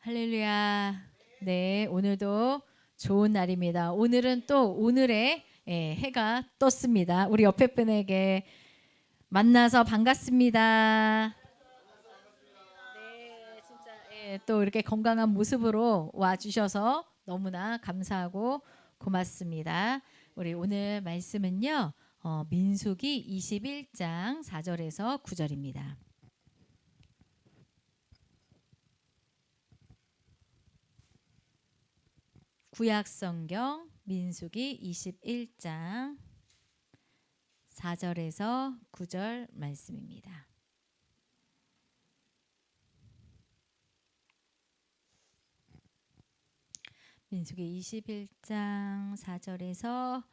할렐루야. 네, 오늘도 좋은 날입니다. 오늘은 또 오늘의 해가 떴습니다. 우리 옆에 분에게 만나서 반갑습니다. 네, 진짜 또 이렇게 건강한 모습으로 와 주셔서 너무나 감사하고 고맙습니다. 우리 오늘 말씀은요. 민수기 21장 4절에서 9절입니다. 구약성경 민수기 21장 4절에서 9절 말씀입니다. 민수기 21장 4절에서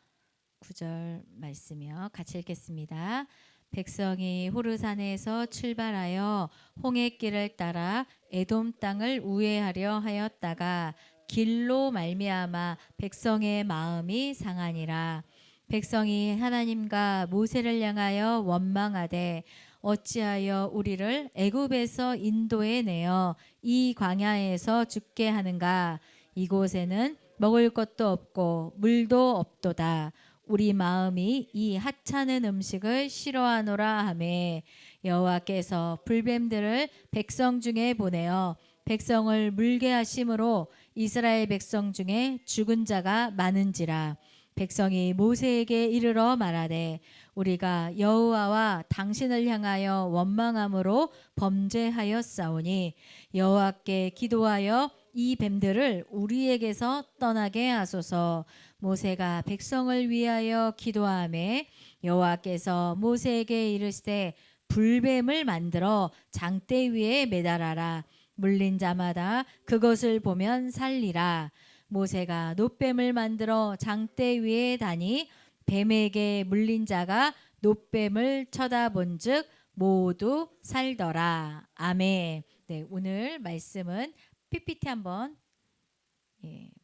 9절 말씀이요. 같이 읽겠습니다. 백성이 호르산에서 출발하여 홍해길을 따라 에돔 땅을 우회하려 하였다가 길로 말미암아 백성의 마음이 상하니라. 백성이 하나님과 모세를 향하여 원망하되 어찌하여 우리를 애굽에서 인도해 내어 이 광야에서 죽게 하는가. 이곳에는 먹을 것도 없고 물도 없도다. 우리 마음이 이 하찮은 음식을 싫어하노라 하매 여호와께서 불뱀들을 백성 중에 보내어 백성을 물게 하심으로 이스라엘 백성 중에 죽은 자가 많은지라. 백성이 모세에게 이르러 말하되 우리가 여호와와 당신을 향하여 원망함으로 범죄하였사오니 여호와께 기도하여 이 뱀들을 우리에게서 떠나게 하소서. 모세가 백성을 위하여 기도하매 여호와께서 모세에게 이르시되 불뱀을 만들어 장대 위에 매달아라. 물린 자마다 그것을 보면 살리라. 모세가 놋뱀을 만들어 장대 위에 다니 뱀에게 물린 자가 놋뱀을 쳐다본즉 모두 살더라. 아멘. 네, 오늘 말씀은 PPT 한번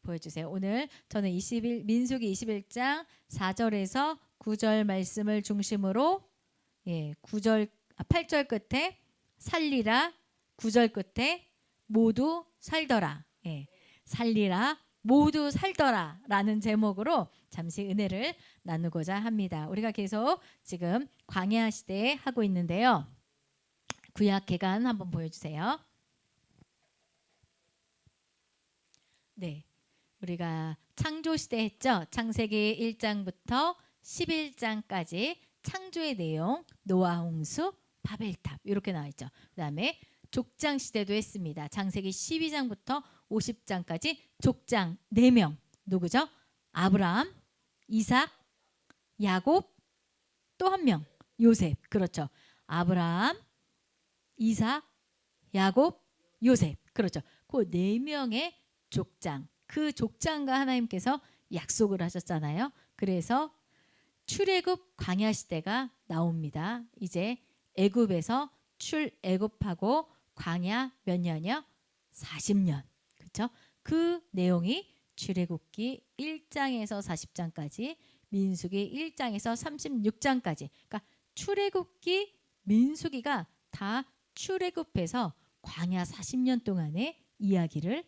보여주세요. 오늘 저는 민수기 21장 4절에서 9절 말씀을 중심으로 8절 끝에 살리라, 9절 끝에 모두 살더라, 살리라 모두 살더라 라는 제목으로 잠시 은혜를 나누고자 합니다. 우리가 계속 지금 광야 시대에 하고 있는데요. 구약 개간 한번 보여주세요. 네, 우리가 창조 시대 했죠. 창세기 1장부터 11장까지 창조의 내용, 노아 홍수, 바벨탑 이렇게 나와 있죠. 그다음에 족장 시대도 했습니다. 창세기 12장부터 50장까지 족장 4명 누구죠? 아브라함, 이삭, 야곱, 또 한 명 요셉. 그렇죠. 아브라함, 이삭, 야곱, 요셉. 그렇죠. 그 4명의 족장, 그 족장과 하나님께서 약속을 하셨잖아요. 그래서 출애굽 광야 시대가 나옵니다. 이제 애굽에서 출애굽하고 광야 몇 년이요? 40년. 그렇죠? 그 내용이 출애굽기 1장에서 40장까지, 민수기 1장에서 36장까지. 그러니까 출애굽기, 민수기가 다 출애굽해서 광야 40년 동안의 이야기를,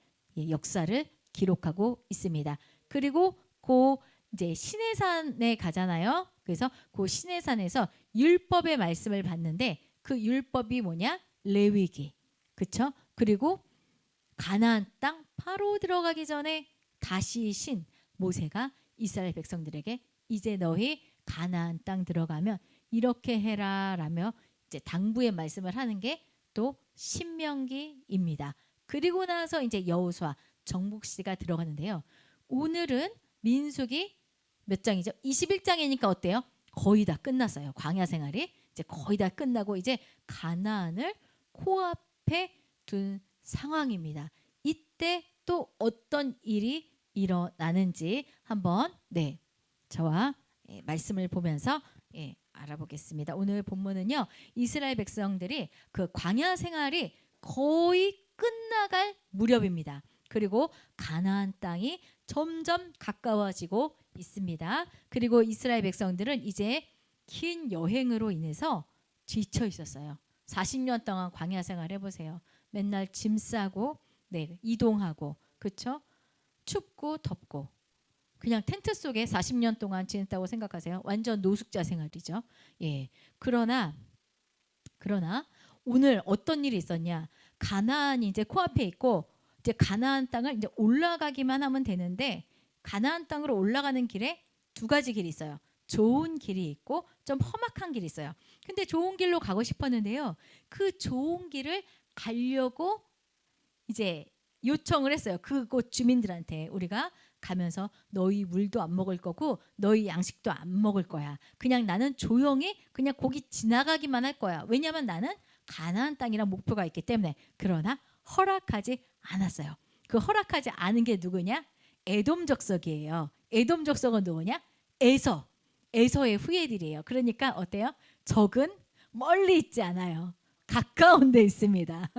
역사를 기록하고 있습니다. 그리고 그 이제 시내산에 가잖아요. 그래서 그 시내산에서 율법의 말씀을 받는데 그 율법이 뭐냐? 레위기. 그렇죠? 그리고 가나안 땅 바로 들어가기 전에 다시 신 모세가 이스라엘 백성들에게 이제 너희 가나안 땅 들어가면 이렇게 해라 라며 이제 당부의 말씀을 하는 게 또 신명기입니다. 그리고 나서 이제 여호수아 정복시가 들어가는데요. 오늘은 민수기 몇 장이죠? 21장이니까 어때요? 거의 다 끝났어요. 광야 생활이 이제 거의 다 끝나고 이제 가나안을 코앞에 둔 상황입니다. 이때 또 어떤 일이 일어나는지 한번 저와 말씀을 보면서 알아보겠습니다. 오늘 본문은요. 이스라엘 백성들이 그 광야 생활이 거의 끝나갈 무렵입니다. 그리고 가나안 땅이 점점 가까워지고 있습니다. 그리고 이스라엘 백성들은 이제 긴 여행으로 인해서 지쳐 있었어요. 40년 동안 광야 생활 해보세요. 맨날 짐 싸고 네, 이동하고 그렇죠? 춥고 덥고 그냥 텐트 속에 40년 동안 지냈다고 생각하세요. 완전 노숙자 생활이죠. 예. 그러나 오늘 어떤 일이 있었냐? 가나안이 이제 코앞에 있고 이제 가나안 땅을 이제 올라가기만 하면 되는데 가나안 땅으로 올라가는 길에 두 가지 길이 있어요. 좋은 길이 있고 좀 험악한 길이 있어요. 근데 좋은 길로 가고 싶었는데요. 그 좋은 길을 가려고 이제 요청을 했어요. 그곳 주민들한테 우리가 가면서 너희 물도 안 먹을 거고 너희 양식도 안 먹을 거야. 그냥 나는 조용히 그냥 거기 지나가기만 할 거야. 왜냐하면 나는 가나안 땅이란 목표가 있기 때문에. 그러나 허락하지 않았어요. 그 허락하지 않은 게 누구냐? 에돔 족속이에요. 에돔 족속은 누구냐? 에서의 후예들이에요. 그러니까 어때요? 적은 멀리 있지 않아요. 가까운 데 있습니다.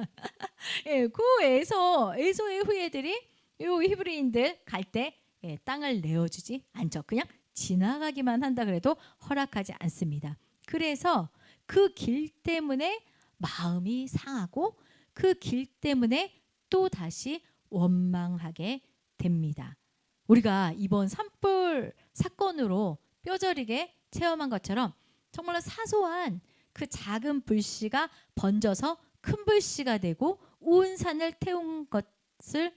예, 그 에서의 후예들이 요 히브리인들 갈 때 땅을 내어주지 않죠. 그냥 지나가기만 한다 그래도 허락하지 않습니다. 그래서 그 길 때문에 마음이 상하고 그 길 때문에 또 다시 원망하게 됩니다. 우리가 이번 산불 사건으로 뼈저리게 체험한 것처럼 정말로 사소한 그 작은 불씨가 번져서 큰 불씨가 되고 온 산을 태운 것을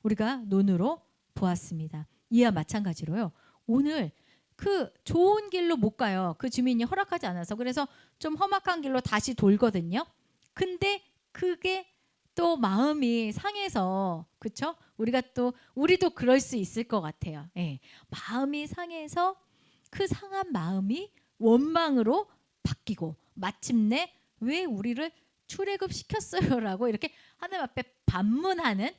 우리가 눈으로 보았습니다. 이와 마찬가지로요. 오늘 그 좋은 길로 못 가요. 그 주민이 허락하지 않아서. 그래서 좀 험악한 길로 다시 돌거든요. 근데 그게 또 마음이 상해서 그렇죠? 우리도 그럴 수 있을 것 같아요. 예. 마음이 상해서 그 상한 마음이 원망으로 바뀌고 마침내 왜 우리를 출애굽 시켰어요라고 이렇게 하나님 앞에 반문하는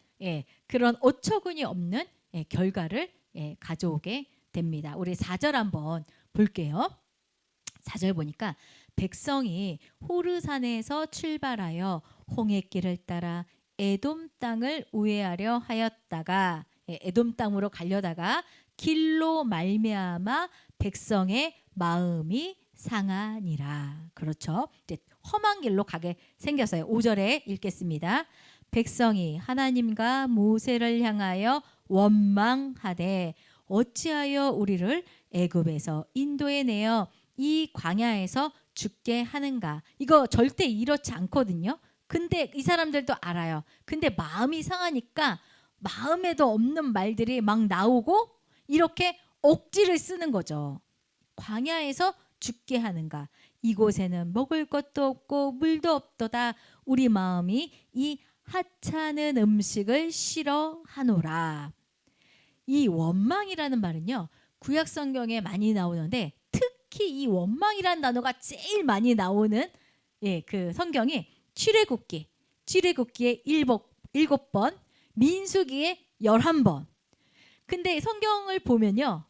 그런 어처구니 없는 결과를 가져오게 됩니다. 우리 4절 한번 볼게요. 4절 보니까 백성이 호르산에서 출발하여 홍해길을 따라 에돔 땅을 우회하려 하였다가 에돔 땅으로 가려다가 길로 말미암아 백성의 마음이 상하니라. 그렇죠. 이제 험한 길로 가게 생겼어요. 5절에 읽겠습니다. 백성이 하나님과 모세를 향하여 원망하되 어찌하여 우리를 애굽에서 인도에 내어 이 광야에서 죽게 하는가. 이거 절대 이렇지 않거든요. 근데 이 사람들도 알아요. 근데 마음이 상하니까 마음에도 없는 말들이 막 나오고 이렇게 억지를 쓰는 거죠. 광야에서 죽게 하는가. 이곳에는 먹을 것도 없고 물도 없도다. 우리 마음이 이 하찮은 음식을 싫어하노라. 이 원망이라는 말은요. 구약 성경에 많이 나오는데 특히 이 원망이라는 단어가 제일 많이 나오는 그 성경이 출애굽기에 7번, 민수기에 11번. 근데 성경을 보면요.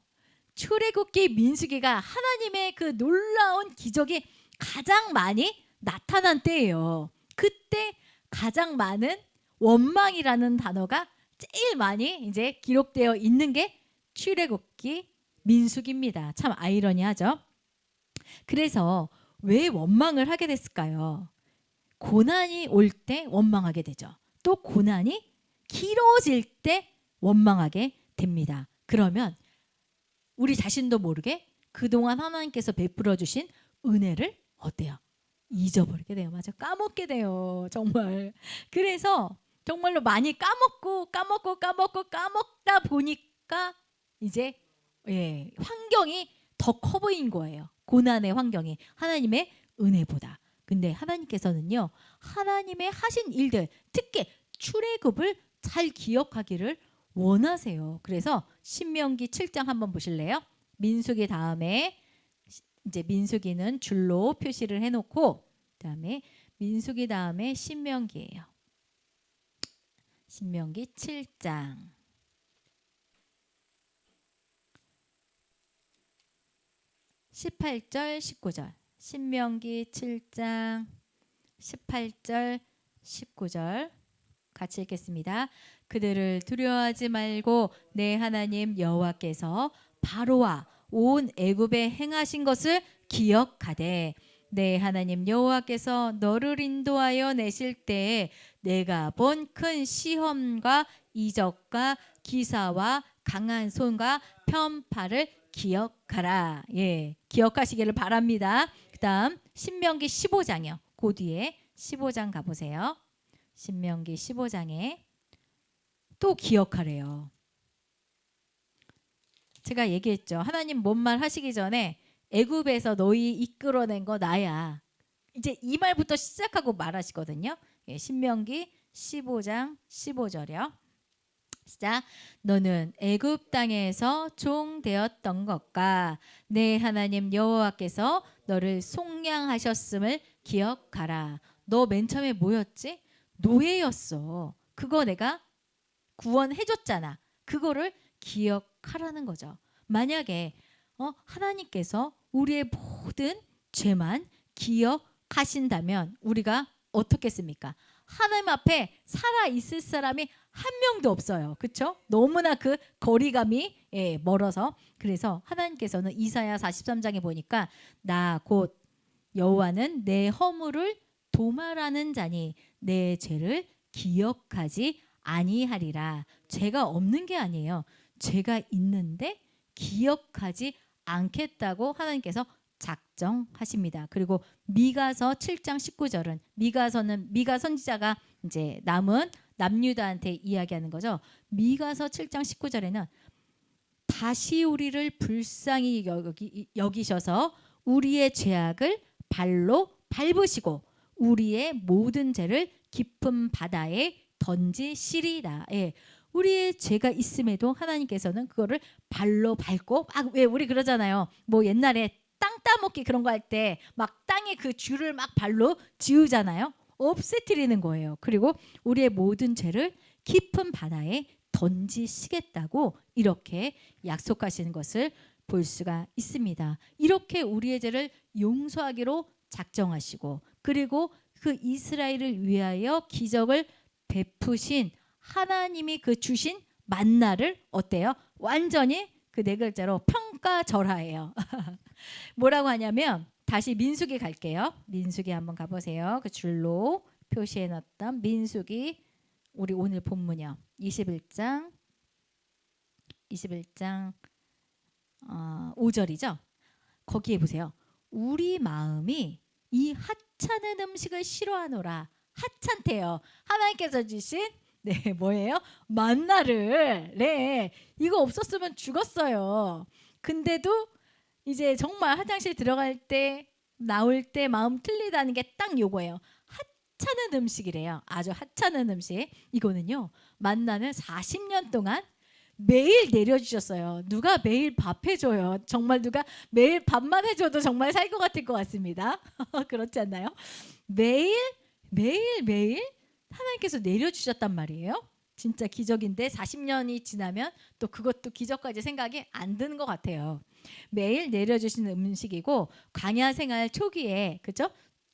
출애굽기 민수기가 하나님의 그 놀라운 기적이 가장 많이 나타난 때예요. 그때 가장 많은 원망이라는 단어가 제일 많이 이제 기록되어 있는 게 출애굽기 민수기입니다. 참 아이러니하죠. 그래서 왜 원망을 하게 됐을까요? 고난이 올 때 원망하게 되죠. 또 고난이 길어질 때 원망하게 됩니다. 그러면 우리 자신도 모르게 그동안 하나님께서 베풀어 주신 은혜를 어때요? 잊어버리게 돼요. 맞아. 까먹게 돼요. 정말. 그래서 정말로 많이 까먹다 보니까 이제 환경이 더 커 보인 거예요. 고난의 환경이 하나님의 은혜보다. 근데 하나님께서는요. 하나님의 하신 일들, 특히 출애굽을 잘 기억하기를 원하세요. 그래서 신명기 7장 한번 보실래요? 민수기 다음에 이제 민수기는 줄로 표시를 해놓고 그다음에 민수기 다음에 신명기예요. 신명기 7장 18절 19절 신명기 7장 18절 19절 같이 읽겠습니다. 그들을 두려워하지 말고 내 하나님 여호와께서 바로와 온 애굽에 행하신 것을 기억하되 내 하나님 여호와께서 너를 인도하여 내실 때에 내가 본 큰 시험과 이적과 기사와 강한 손과 편파를 기억하라. 예, 기억하시기를 바랍니다. 그다음 신명기 15장이요. 그 뒤에 15장 가보세요. 신명기 15장에 또 기억하래요. 제가 얘기했죠. 하나님 뭔 말 하시기 전에 애굽에서 너희 이끌어낸 거 나야. 이제 이 말부터 시작하고 말하시거든요. 예, 신명기 15장 15절이요. 시작. 너는 애굽 땅에서 종 되었던 것과 내 하나님 여호와께서 너를 속량하셨음을 기억하라. 너 맨 처음에 뭐였지? 노예였어. 그거 내가 구원해줬잖아. 그거를 기억하라는 거죠. 만약에 하나님께서 우리의 모든 죄만 기억하신다면 우리가 어떻겠습니까? 하나님 앞에 살아 있을 사람이 한 명도 없어요. 그렇죠? 너무나 그 거리감이 멀어서. 그래서 하나님께서는 이사야 43장에 보니까 나 곧 여호와는 내 허물을 도말하는 자니 내 죄를 기억하지 아니하리라. 죄가 없는 게 아니에요. 죄가 있는데 기억하지 않겠다고 하나님께서 작정하십니다. 그리고 미가서 7장 19절은 미가 선지자가 이제 남은 남유다한테 이야기하는 거죠. 미가서 7장 19절에는 다시 우리를 불쌍히 여기셔서 우리의 죄악을 발로 밟으시고 우리의 모든 죄를 깊은 바다에 던지시리라. 예. 우리의 죄가 있음에도 하나님께서는 그거를 발로 밟고 막 왜 우리 그러잖아요. 뭐 옛날에 땅 따먹기 그런 거 할 때 막 땅에 그 줄을 막 발로 지우잖아요. 없애뜨리는 거예요. 그리고 우리의 모든 죄를 깊은 바다에 던지시겠다고 이렇게 약속하시는 것을 볼 수가 있습니다. 이렇게 우리의 죄를 용서하기로 작정하시고 그리고 그 이스라엘을 위하여 기적을 베푸신 하나님이 그 주신 만나를 어때요? 완전히 그 네 글자로 평가절하예요. 뭐라고 하냐면 다시 민수기 갈게요. 민수기 한번 가보세요. 그 줄로 표시해놨던 민수기 우리 오늘 본문이요. 21장 5절이죠. 거기에 보세요. 우리 마음이 이 하찮은 음식을 싫어하노라. 하찮대요. 하나님께서 주신 뭐예요? 만나를. 이거 없었으면 죽었어요. 근데도 이제 정말 화장실 들어갈 때 나올 때 마음 틀리다는 게 딱 요거예요. 하찮은 음식이래요. 아주 하찮은 음식. 이거는요. 만나는 40년 동안 매일 내려주셨어요. 누가 매일 밥 해줘요. 정말 누가 매일 밥만 해줘도 정말 살 것 같을 것 같습니다. 그렇지 않나요? 매일 하나님께서 내려주셨단 말이에요. 진짜 기적인데 40년이 지나면 또 그것도 기적까지 생각이 안 드는 것 같아요. 매일 내려주시는 음식이고 광야 생활 초기에 그죠?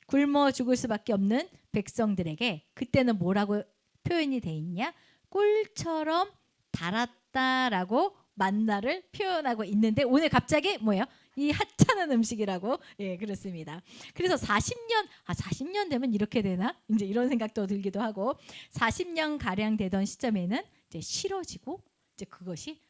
굶어 죽을 수밖에 없는 백성들에게 그때는 뭐라고 표현이 돼 있냐? 꿀처럼 달았다라고 만나를 표현하고 있는데 오늘 갑자기 뭐예요? 이 하찮은 음식이라고 그렇습니다. 그래서 40년 되면 이렇게 되나? 이제 이런 생각도 들기도 하고 40년 가량 되던 시점에는 이제 싫어지고 이제 그것이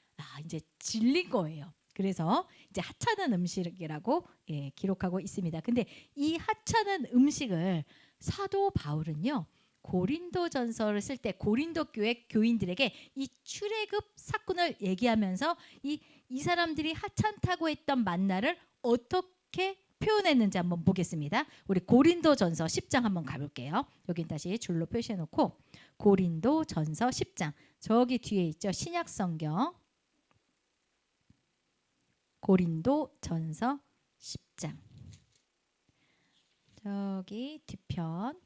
이제 질린 거예요. 그래서 이제 하찮은 음식이라고 기록하고 있습니다. 근데 이 하찮은 음식을 사도 바울은요. 고린도전서를 쓸 때 고린도 교회 교인들에게 이 출애굽 사건을 얘기하면서 이 사람들이 하찮다고 했던 만나를 어떻게 표현했는지 한번 보겠습니다. 우리 고린도전서 10장 한번 가볼게요. 여긴 다시 줄로 표시해 놓고 고린도전서 10장 저기 뒤에 있죠. 신약성경 고린도전서 10장 저기 뒤편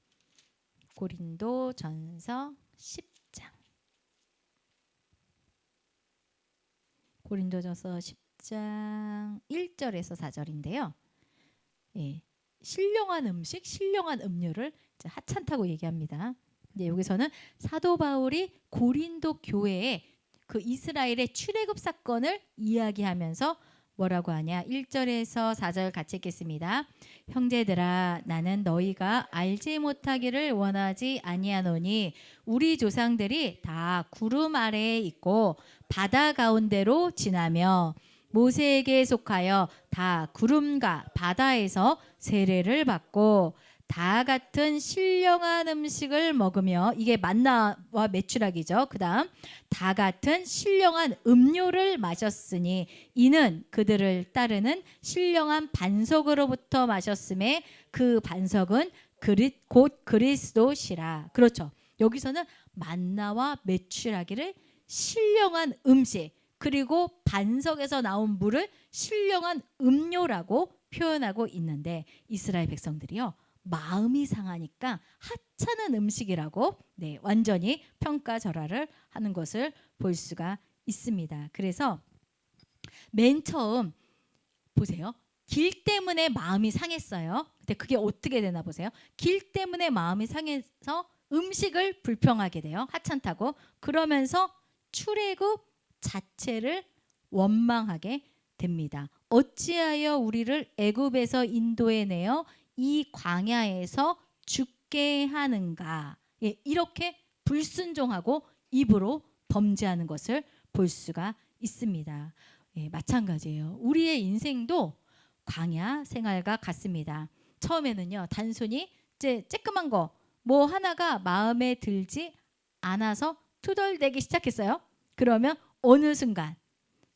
고린도전서 10장 고린도전서 10장 1절에서 4절인데요. 신령한 음식, 신령한 음료를 하찮다고 얘기합니다. 근데 여기서는 사도 바울이 고린도 교회에 그 이스라엘의 출애굽 사건을 이야기하면서 뭐라고 하냐? 1절에서 4절 같이 읽겠습니다. 형제들아 나는 너희가 알지 못하기를 원하지 아니하노니 우리 조상들이 다 구름 아래에 있고 바다 가운데로 지나며 모세에게 속하여 다 구름과 바다에서 세례를 받고 다 같은 신령한 음식을 먹으며 이게 만나와 메추라기죠. 그 다음 다 같은 신령한 음료를 마셨으니 이는 그들을 따르는 신령한 반석으로부터 마셨음에 그 반석은 곧 그리스도시라. 그렇죠. 여기서는 만나와 메추라기를 신령한 음식 그리고 반석에서 나온 물을 신령한 음료라고 표현하고 있는데 이스라엘 백성들이요. 마음이 상하니까 하찮은 음식이라고 완전히 평가절하를 하는 것을 볼 수가 있습니다. 그래서 맨 처음 보세요. 길 때문에 마음이 상했어요. 근데 그게 어떻게 되나 보세요. 길 때문에 마음이 상해서 음식을 불평하게 돼요. 하찮다고. 그러면서 출애굽 자체를 원망하게 됩니다. 어찌하여 우리를 애굽에서 인도해 내어 이 광야에서 죽게 하는가. 이렇게 불순종하고 입으로 범죄하는 것을 볼 수가 있습니다. 마찬가지예요. 우리의 인생도 광야 생활과 같습니다. 처음에는요. 단순히 쬐끄만 거 뭐 하나가 마음에 들지 않아서 투덜대기 시작했어요. 그러면 어느 순간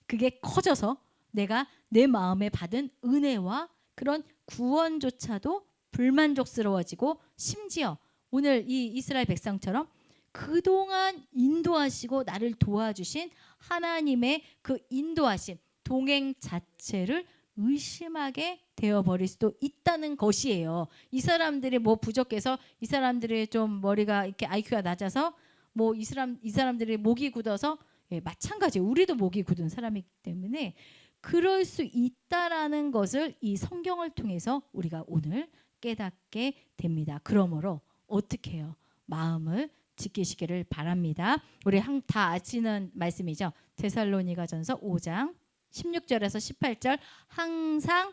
그게 커져서 내가 내 마음에 받은 은혜와 그런 구원조차도 불만족스러워지고 심지어 오늘 이 이스라엘 백성처럼 그동안 인도하시고 나를 도와주신 하나님의 그 인도하심, 동행 자체를 의심하게 되어버릴 수도 있다는 것이에요. 이 사람들이 뭐 부족해서 이 사람들이 좀 머리가 이렇게 IQ가 낮아서 뭐 이 사람들이 목이 굳어서 마찬가지 우리도 목이 굳은 사람이기 때문에 그럴 수 있다라는 것을 이 성경을 통해서 우리가 오늘 깨닫게 됩니다. 그러므로 어떻게 해요? 마음을 지키시기를 바랍니다. 우리 다 아시는 말씀이죠. 데살로니가전서 5장 16절에서 18절 항상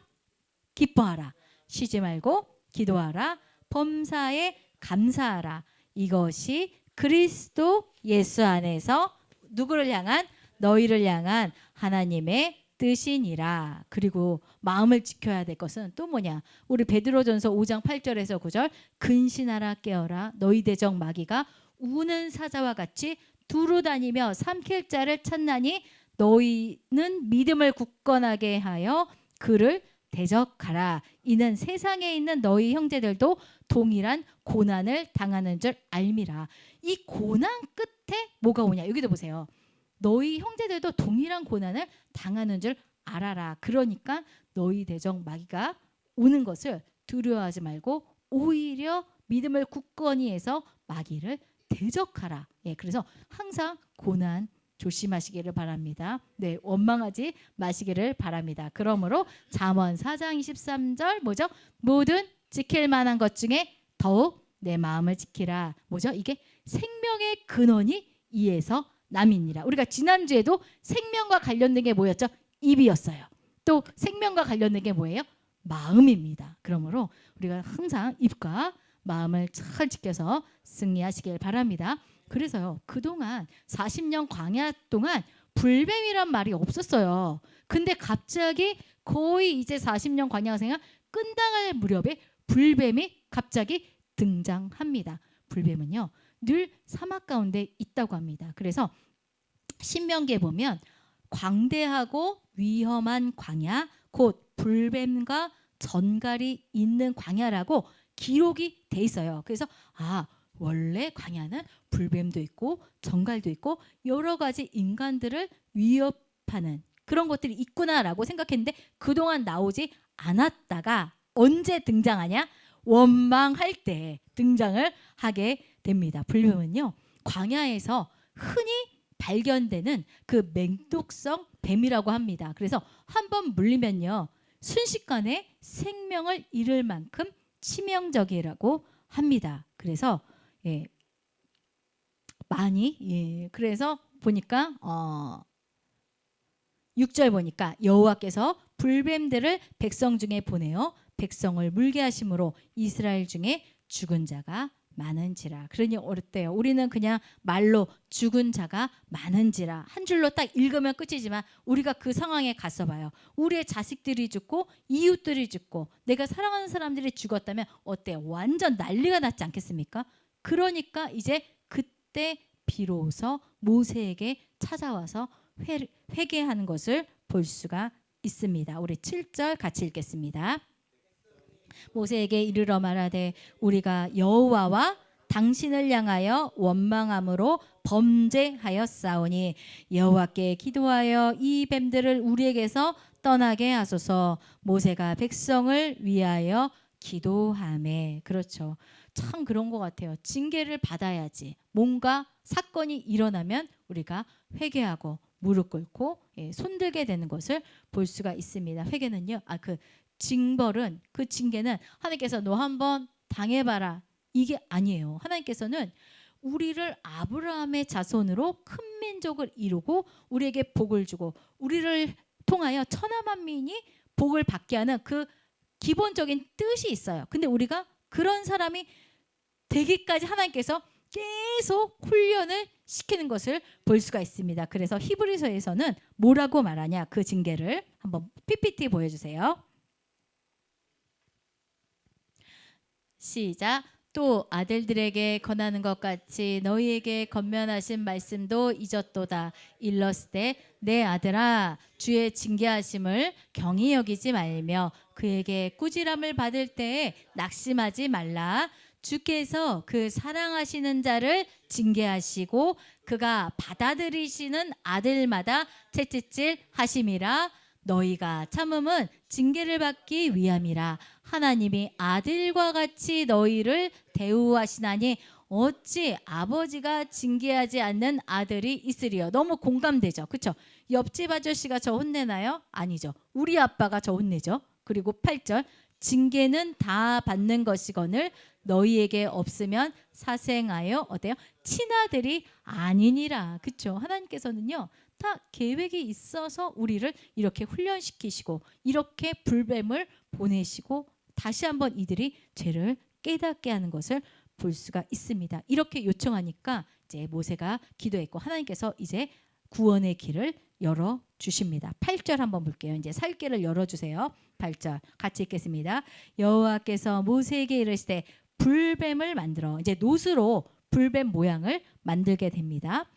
기뻐하라. 쉬지 말고 기도하라. 범사에 감사하라. 이것이 그리스도 예수 안에서 누구를 향한? 너희를 향한 하나님의 뜻이니라. 그리고 마음을 지켜야 될 것은 또 뭐냐? 우리 베드로전서 5장 8절에서 9절 근신하라 깨어라 너희 대적 마귀가 우는 사자와 같이 두루 다니며 삼킬 자를 찾나니 너희는 믿음을 굳건하게 하여 그를 대적하라. 이는 세상에 있는 너희 형제들도 동일한 고난을 당하는 줄 알미라. 이 고난 끝에 뭐가 오냐? 여기도 보세요. 너희 형제들도 동일한 고난을 당하는 줄 알아라. 그러니까 너희 대적 마귀가 오는 것을 두려워하지 말고 오히려 믿음을 굳건히 해서 마귀를 대적하라. 그래서 항상 고난 조심하시기를 바랍니다. 원망하지 마시기를 바랍니다. 그러므로 잠언 4장 23절 뭐죠? 모든 지킬 만한 것 중에 더욱 내 마음을 지키라. 뭐죠? 이게 생명의 근원이 이에서 남이니라. 우리가 지난주에도 생명과 관련된 게 뭐였죠? 입이었어요. 또 생명과 관련된 게 뭐예요? 마음입니다. 그러므로 우리가 항상 입과 마음을 잘 지켜서 승리하시길 바랍니다. 그래서요. 그동안 40년 광야 동안 불뱀이란 말이 없었어요. 근데 갑자기 거의 이제 40년 광야 생활 끝나갈 무렵에 불뱀이 갑자기 등장합니다. 불뱀은요. 늘 사막 가운데 있다고 합니다. 그래서 신명기에 보면 광대하고 위험한 광야 곧 불뱀과 전갈이 있는 광야라고 기록이 돼 있어요. 그래서 원래 광야는 불뱀도 있고 전갈도 있고 여러 가지 인간들을 위협하는 그런 것들이 있구나라고 생각했는데 그동안 나오지 않았다가 언제 등장하냐? 원망할 때 등장을 하게 됩니다. 불뱀은요. 광야에서 흔히 발견되는 그 맹독성 뱀이라고 합니다. 그래서 한번 물리면요. 순식간에 생명을 잃을 만큼 치명적이라고 합니다. 그래서 많이 그래서 보니까 6절 보니까 여호와께서 불뱀들을 백성 중에 보내어 백성을 물게 하심으로 이스라엘 중에 죽은 자가 많은지라. 그러니 어때요? 우리는 그냥 말로 죽은 자가 많은지라 한 줄로 딱 읽으면 끝이지만 우리가 그 상황에 갔어 봐요. 우리의 자식들이 죽고 이웃들이 죽고 내가 사랑하는 사람들이 죽었다면 어때요? 완전 난리가 났지 않겠습니까? 그러니까 이제 그때 비로소 모세에게 찾아와서 회개하는 것을 볼 수가 있습니다. 우리 7절 같이 읽겠습니다. 모세에게 이르러 말하되 우리가 여호와와 당신을 향하여 원망함으로 범죄하였사오니 여호와께 기도하여 이 뱀들을 우리에게서 떠나게 하소서. 모세가 백성을 위하여 기도하매. 그렇죠. 참 그런 것 같아요. 징계를 받아야지. 뭔가 사건이 일어나면 우리가 회개하고 무릎 꿇고 손들게 되는 것을 볼 수가 있습니다. 회개는요. 그 징벌은 그 징계는 하나님께서 너 한번 당해봐라 이게 아니에요. 하나님께서는 우리를 아브라함의 자손으로 큰 민족을 이루고 우리에게 복을 주고 우리를 통하여 천하 만민이 복을 받게 하는 그 기본적인 뜻이 있어요. 근데 우리가 그런 사람이 되기까지 하나님께서 계속 훈련을 시키는 것을 볼 수가 있습니다. 그래서 히브리서에서는 뭐라고 말하냐 그 징계를 한번 PPT 보여주세요. 시작. 또 아들들에게 권하는 것 같이 너희에게 권면하신 말씀도 잊었도다. 일렀으되 내 아들아 주의 징계하심을 경히 여기지 말며 그에게 꾸지람을 받을 때에 낙심하지 말라. 주께서 그 사랑하시는 자를 징계하시고 그가 받아들이시는 아들마다 채찍질 하심이라. 너희가 참음은 징계를 받기 위함이라. 하나님이 아들과 같이 너희를 대우하시나니 어찌 아버지가 징계하지 않는 아들이 있으리요. 너무 공감되죠. 그렇죠? 옆집 아저씨가 저 혼내나요? 아니죠. 우리 아빠가 저 혼내죠. 그리고 8절 징계는 다 받는 것이거늘 너희에게 없으면 사생하여 어때요? 친아들이 아니니라. 그렇죠? 하나님께서는요. 다 계획이 있어서 우리를 이렇게 훈련시키시고 이렇게 불뱀을 보내시고 다시 한번 이들이 죄를 깨닫게 하는 것을 볼 수가 있습니다. 이렇게 요청하니까 이제 모세가 기도했고 하나님께서 이제 구원의 길을 열어 주십니다. 8절 한번 볼게요. 이제 살 길을 열어 주세요. 8절 같이 읽겠습니다. 여호와께서 모세에게 이르시되 불뱀을 만들어 이제 노스로 불뱀 모양을 만들게 됩니다.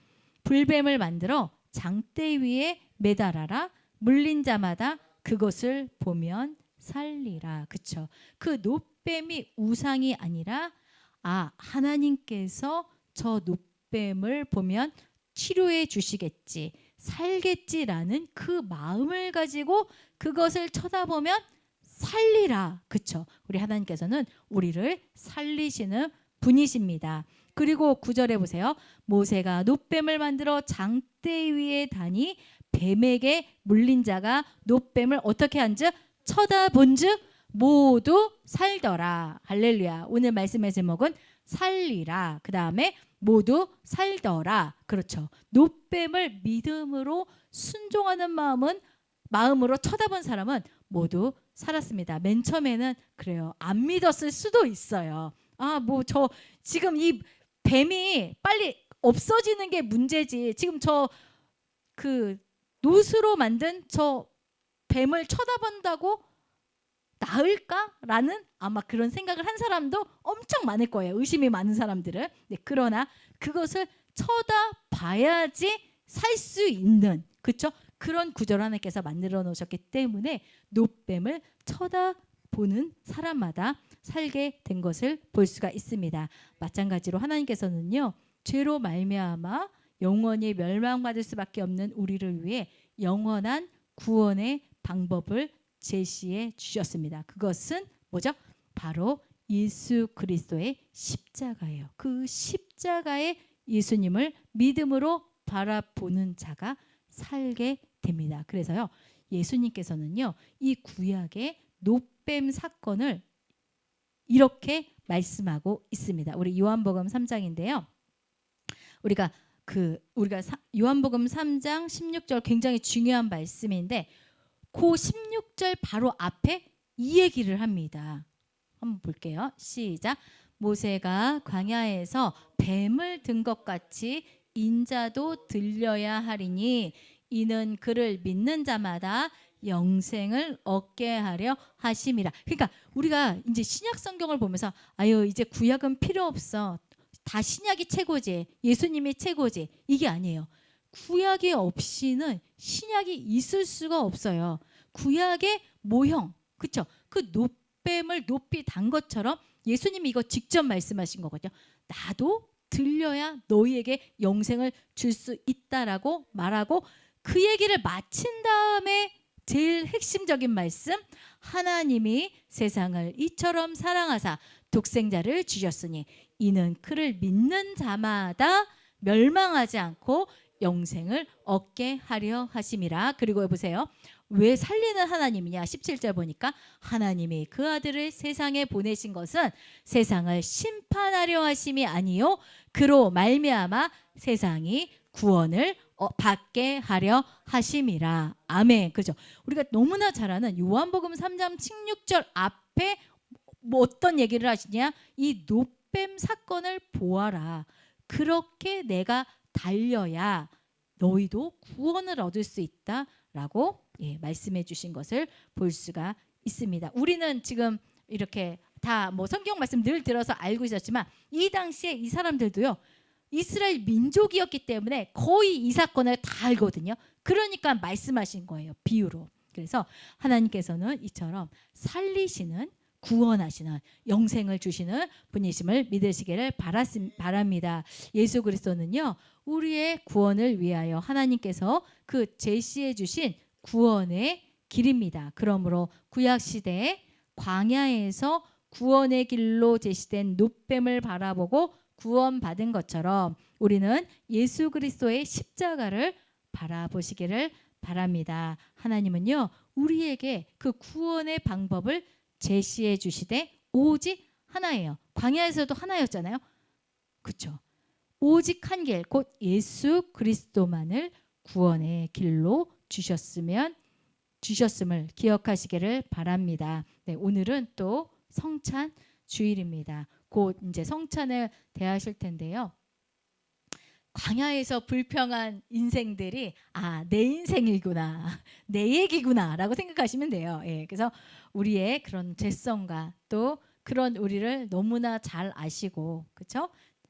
불뱀을 만들어 장대 위에 매달아라. 물린 자마다 그것을 보면 살리라. 그쵸? 그 노뱀이 우상이 아니라 하나님께서 저 노뱀을 보면 치료해 주시겠지, 살겠지라는 그 마음을 가지고 그것을 쳐다보면 살리라. 그쵸? 우리 하나님께서는 우리를 살리시는 분이십니다. 그리고 9절에 보세요. 모세가 노뱀을 만들어 장대 위에 다니 뱀에게 물린 자가 노뱀을 어떻게 한즉 쳐다본즉 모두 살더라. 할렐루야. 오늘 말씀의 제목은 살리라. 그 다음에 모두 살더라. 그렇죠. 노뱀을 믿음으로 순종하는 마음으로 쳐다본 사람은 모두 살았습니다. 맨 처음에는 그래요. 안 믿었을 수도 있어요. 저 지금 이 뱀이 빨리 없어지는 게 문제지. 지금 저 그 노스로 만든 저 뱀을 쳐다본다고 나을까라는 아마 그런 생각을 한 사람도 엄청 많을 거예요. 의심이 많은 사람들은. 네, 그러나 그것을 쳐다봐야지 살 수 있는 그렇죠? 그런 구조를 하나님께서 만들어 놓으셨기 때문에 노뱀을 쳐다보는 사람마다 살게 된 것을 볼 수가 있습니다. 마찬가지로 하나님께서는요. 죄로 말미암아 영원히 멸망받을 수밖에 없는 우리를 위해 영원한 구원의 방법을 제시해 주셨습니다. 그것은 뭐죠? 바로 예수 그리스도의 십자가예요. 그 십자가의 예수님을 믿음으로 바라보는 자가 살게 됩니다. 그래서요. 예수님께서는요. 이 구약의 노뱀 사건을 이렇게 말씀하고 있습니다. 우리 요한복음 3장인데요. 우리가 우리가 요한복음 3장 16절 굉장히 중요한 말씀인데 그 16절 바로 앞에 이 얘기를 합니다. 한번 볼게요. 시작. 모세가 광야에서 뱀을 든 것 같이 인자도 들려야 하리니 이는 그를 믿는 자마다 영생을 얻게 하려 하심이라. 그러니까 우리가 이제 신약 성경을 보면서 아유 이제 구약은 필요 없어. 다 신약이 최고지. 예수님이 최고지. 이게 아니에요. 구약이 없이는 신약이 있을 수가 없어요. 구약의 모형, 그렇죠? 그 뱀을 높이 단 것처럼 예수님이 이거 직접 말씀하신 거거든요. 나도 들려야 너희에게 영생을 줄 수 있다라고 말하고 그 얘기를 마친 다음에 제일 핵심적인 말씀, 하나님이 세상을 이처럼 사랑하사 독생자를 주셨으니 이는 그를 믿는 자마다 멸망하지 않고 영생을 얻게 하려 하심이라. 그리고 보세요. 왜 살리는 하나님이냐? 17절 보니까 하나님이 그 아들을 세상에 보내신 것은 세상을 심판하려 하심이 아니요 그로 말미암아 세상이 구원을 받게 하려 하심이라. 아멘. 그죠? 우리가 너무나 잘 아는 요한복음 3장 16절 앞에 뭐 어떤 얘기를 하시냐? 이 노뱀 사건을 보아라. 그렇게 내가 달려야 너희도 구원을 얻을 수 있다라고 말씀해 주신 것을 볼 수가 있습니다. 우리는 지금 이렇게 다 뭐 성경 말씀 늘 들어서 알고 있었지만 이 당시에 이 사람들도요. 이스라엘 민족이었기 때문에 거의 이 사건을 다 알거든요. 그러니까 말씀하신 거예요. 비유로. 그래서 하나님께서는 이처럼 살리시는 구원하시는 영생을 주시는 분이심을 믿으시기를 바랍니다. 예수 그리스도는요. 우리의 구원을 위하여 하나님께서 그 제시해 주신 구원의 길입니다. 그러므로 구약시대에 광야에서 구원의 길로 제시된 노뱀을 바라보고 구원받은 것처럼 우리는 예수 그리스도의 십자가를 바라보시기를 바랍니다. 하나님은요. 우리에게 그 구원의 방법을 제시해 주시되 오직 하나예요. 광야에서도 하나였잖아요. 그렇죠? 오직 한 길, 곧 예수 그리스도만을 구원의 길로 주셨음을 기억하시기를 바랍니다. 네, 오늘은 또 성찬 주일입니다. 곧 이제 성찬을 대하실 텐데요. 광야에서 불평한 인생들이 내 인생이구나, 내 얘기구나라고 생각하시면 돼요. 그래서 우리의 그런 죄성과 또 그런 우리를 너무나 잘 아시고, 그렇죠?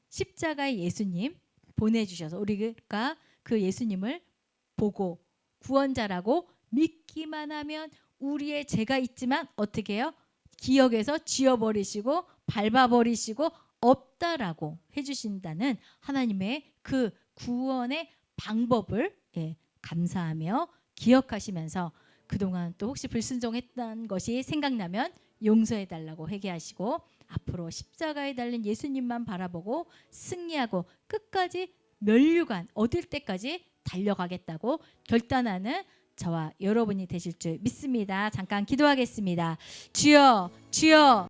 십자가의 예수님 보내주셔서 우리가 그 예수님을 보고 구원자라고 믿기만 하면 우리의 죄가 있지만 어떻게 해요? 기억에서 지워버리시고 밟아버리시고 없다라고 해주신다는 하나님의 그 구원의 방법을 감사하며 기억하시면서 그동안 또 혹시 불순종했던 것이 생각나면 용서해달라고 회개하시고 앞으로 십자가에 달린 예수님만 바라보고 승리하고 끝까지 면류관 얻을 때까지 달려가겠다고 결단하는 저와 여러분이 되실 줄 믿습니다. 잠깐 기도하겠습니다. 주여, 주여.